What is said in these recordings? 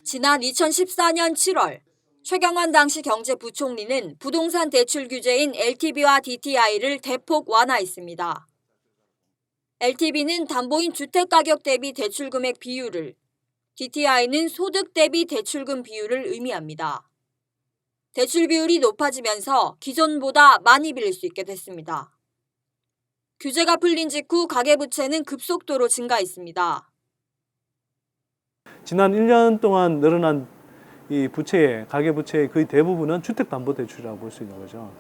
지난 2014년 7월 최경환 당시 경제부총리는 부동산 대출 규제인 LTV와 DTI를 대폭 완화했습니다. LTV는 담보인 주택가격 대비 대출금액 비율을, DTI는 소득 대비 대출금 비율을 의미합니다. 대출 비율이 높아지면서 기존보다 많이 빌릴 수 있게 됐습니다. 규제가 풀린 직후 가계부채는 급속도로 증가했습니다. 지난 1년 동안 늘어난 이 부채의 가계부채의 거의 대부분은 주택담보대출이라고 볼 수 있는 거죠.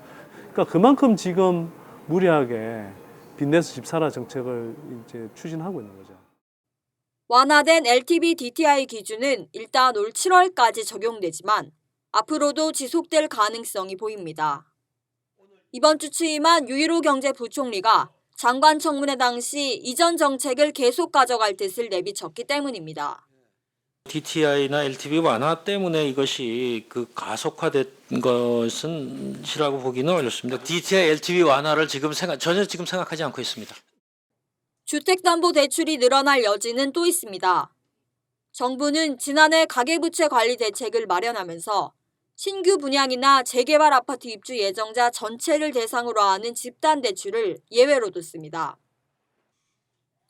그러니까 그만큼 지금 무리하게 빚내서 집 사라 정책을 이제 추진하고 있는 거죠. 완화된 LTV DTI 기준은 일단 올 7월까지 적용되지만 앞으로도 지속될 가능성이 보입니다. 이번 주 취임한 유일호 경제부총리가 장관 청문회 당시 이전 정책을 계속 가져갈 뜻을 내비쳤기 때문입니다. DTI나 LTV 완화 때문에 이것이 가속화된 것은이라고 보기는 어렵습니다. DTI, LTV 완화를 전혀 생각하지 않고 있습니다. 주택담보대출이 늘어날 여지는 또 있습니다. 정부는 지난해 가계부채 관리 대책을 마련하면서 신규 분양이나 재개발 아파트 입주 예정자 전체를 대상으로 하는 집단대출을 예외로 뒀습니다.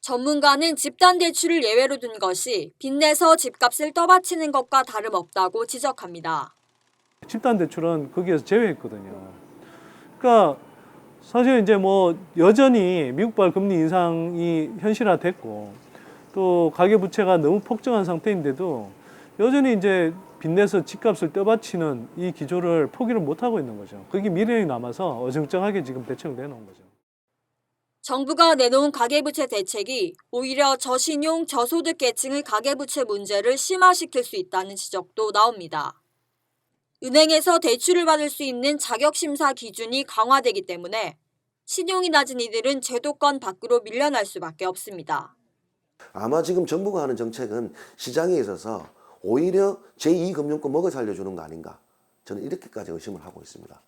전문가는 집단대출을 예외로 둔 것이 빚내서 집값을 떠받치는 것과 다름없다고 지적합니다. 집단대출은 거기에서 제외했거든요. 그러니까 사실 이제 여전히 미국발 금리 인상이 현실화됐고 또 가계부채가 너무 폭증한 상태인데도 여전히 이제 빚내서 집값을 떠받치는 이 기조를 포기를 못하고 있는 거죠. 그게 미래에 남아서 어정쩡하게 지금 대책을 내놓은 거죠. 정부가 내놓은 가계부채 대책이 오히려 저신용, 저소득 계층의 가계부채 문제를 심화시킬 수 있다는 지적도 나옵니다. 은행에서 대출을 받을 수 있는 자격심사 기준이 강화되기 때문에 신용이 낮은 이들은 제도권 밖으로 밀려날 수밖에 없습니다. 아마 지금 정부가 하는 정책은 시장에 있어서 오히려 제2금융권 먹어 살려주는 거 아닌가, 저는 이렇게까지 의심을 하고 있습니다.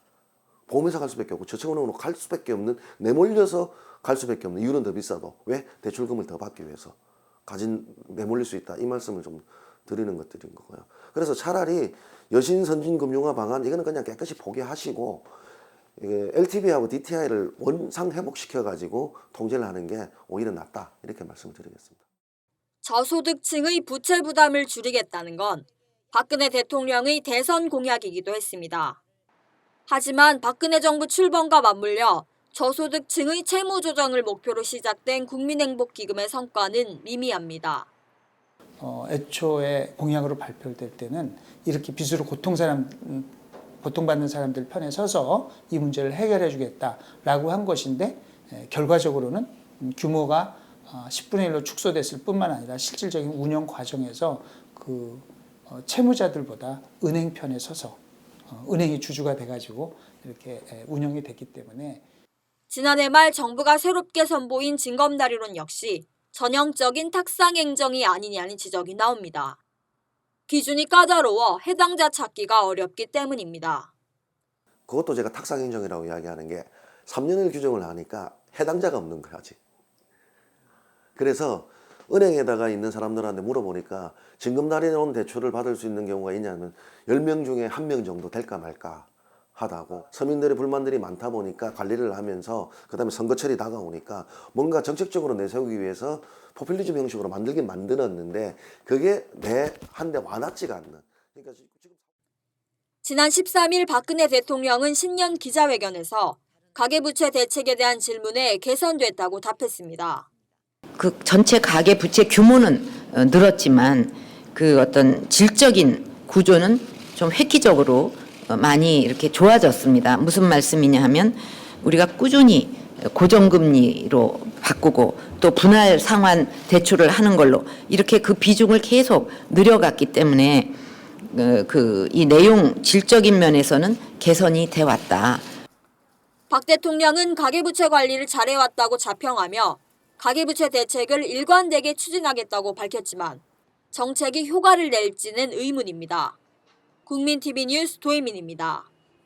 보험회사 갈 수밖에 없고 저축은행으로 갈 수밖에 없는, 내몰려서 갈 수밖에 없는 이유는 더 비싸도 왜? 대출금을 더 받기 위해서 내몰릴 수 있다, 이 말씀을 좀 드리는 것들인 거고요. 그래서 차라리 여신선진금융화 방안 이거는 그냥 깨끗이 포기하시고 LTV하고 DTI를 원상 회복시켜가지고 통제를 하는 게 오히려 낫다, 이렇게 말씀을 드리겠습니다. 저소득층의 부채 부담을 줄이겠다는 건 박근혜 대통령의 대선 공약이기도 했습니다. 하지만 박근혜 정부 출범과 맞물려 저소득층의 채무 조정을 목표로 시작된 국민행복기금의 성과는 미미합니다. 애초에 공약으로 발표될 때는 이렇게 빚으로 고통받는 사람들 편에 서서 이 문제를 해결해 주겠다라고 한 것인데 결과적으로는 규모가 10분의 1로 축소됐을 뿐만 아니라 실질적인 운영 과정에서 채무자들보다 은행 편에 서서 은행이 주주가 돼가지고 이렇게 운영이 됐기 때문에 지난해 말 정부가 새롭게 선보인 징검다리론 역시 전형적인 탁상 행정이 아니냐는 지적이 나옵니다. 기준이 까다로워 해당자 찾기가 어렵기 때문입니다. 그것도 제가 탁상 행정이라고 이야기하는 게 3년을 규정을 하니까 해당자가 없는 거야, 아직. 그래서 은행에다가 있는 사람들한테 물어보니까 징검다리론 대출을 받을 수 있는 경우가 있냐면 10명 중에 1명 정도 될까 말까 하다고, 서민들의 불만들이 많다 보니까 관리를 하면서 그다음에 선거철이 다가오니까 뭔가 정책적으로 내세우기 위해서 포퓰리즘 형식으로 만들긴 만들었는데 그게 한데 와닿지가 않는. 그러니까 지금 지난 13일 박근혜 대통령은 신년 기자회견에서 가계부채 대책에 대한 질문에 개선됐다고 답했습니다. 그 전체 가계 부채 규모는 늘었지만 그 어떤 질적인 구조는 좀 획기적으로 많이 이렇게 좋아졌습니다. 무슨 말씀이냐 하면 우리가 꾸준히 고정금리로 바꾸고 또 분할 상환 대출을 하는 걸로 이렇게 그 비중을 계속 늘려갔기 때문에 이 내용 질적인 면에서는 개선이 돼 왔다. 박 대통령은 가계부채 관리를 잘해왔다고 자평하며 가계부채 대책을 일관되게 추진하겠다고 밝혔지만 정책이 효과를 낼지는 의문입니다. 국민TV 뉴스 도혜민입니다.